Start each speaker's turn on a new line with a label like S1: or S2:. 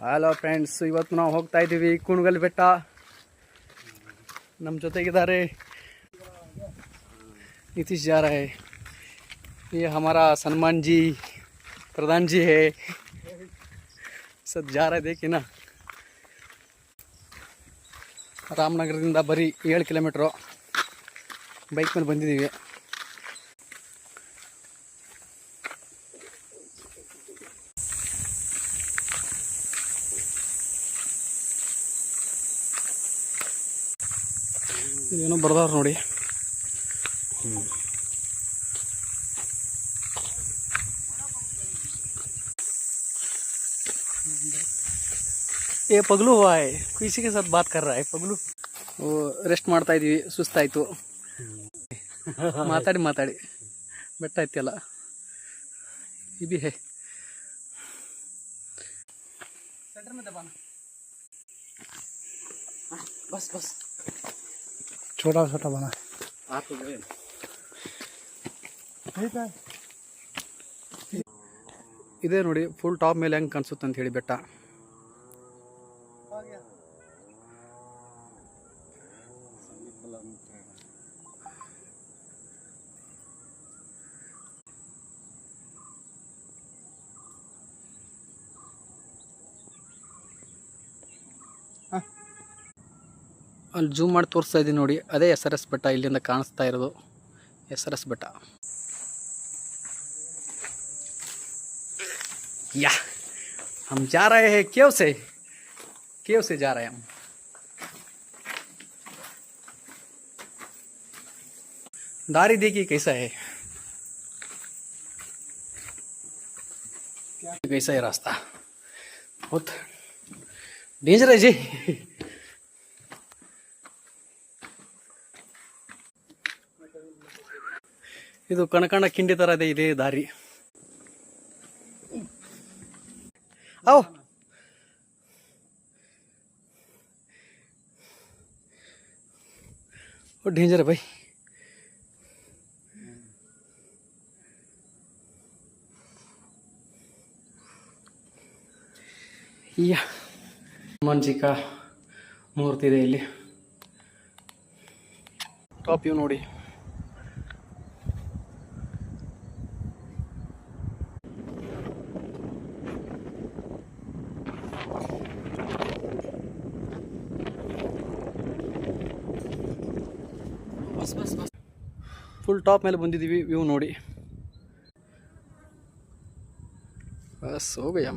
S1: Hello friends, ಇವತ್ತು ನಾವು ಹೋಗ್ತಾ ಇದ್ದೀವಿ ಕುಣಗಲ್ ಬೆಟ್ಟ. ನಮ್ಮ ಜೊತೆಗಿದ್ದಾರೆ नीतीश जा रहा है. ये हमारा सलमान जी प्रधान जी है. सब जा रहे देखिए ना. ರಾಮನಗರದಿಂದ ಬರೀ 7 ಕಿಲೋಮೀಟ್ರು ಬೈಕ್ ಮೇಲೆ ಬಂದಿದ್ದೀವಿ. ಇದೇನೋ ಬರ್ದಾರ ನೋಡಿ. ये पगलू हुआ है, किसी के साथ बात कर रहा है पगलू. वो रेस्ट ಮಾಡ್ತಾ ಇದೀವಿ, ಸುಸ್ತಾಯಿತು. ಮಾತಾಡಿ ಮಾತಾಡಿ ಬೆಟ್ಟ ಐತಿಯಲ್ಲ ಇದು है. सेंटर में दबाना. बस बस
S2: छोटा छोटा बना
S1: आपको गए ಇದೇ ನೋಡಿ ಫುಲ್ ಟಾಪ್ ಮೇಲೆ ಹೆಂಗೆ ಕಾಣಿಸುತ್ತೆ ಅಂತ ಹೇಳಿ ಬೆಟ್ಟ. ಅಲ್ಲಿ ಜೂಮ್ ಮಾಡಿ ತೋರಿಸ್ತಾ ಇದ್ದೀನಿ ನೋಡಿ, ಅದೇ SRS ಬೆಟ್ಟ. ಇಲ್ಲಿಂದ ಕಾಣಿಸ್ತಾ ಇರೋದು SRS ಬೆಟ್ಟ. या हम जा रहे हैं केव से जा रहे हैं हम. दारी देखिए कैसा है, कैसा है रास्ता. बहुत डेंजर है जी. ಇದು ಕಣಕಣ ಕಿಂಡಿ ಥರ ಇದೆ ಇದೇ ದಾರಿ. आओ वो डेंजर है भाई. या हनुमान जी का मूर्ति ಇದೆ ಇಲ್ಲಿ. ಟಾಪ್ ವ್ಯೂ ನೋಡಿ. बस बस बस फुल टॉप ಮೇಲೆ ಬಂದಿದ್ದೀವಿ. ವ್ಯೂ ನೋಡಿ. बस हो गया.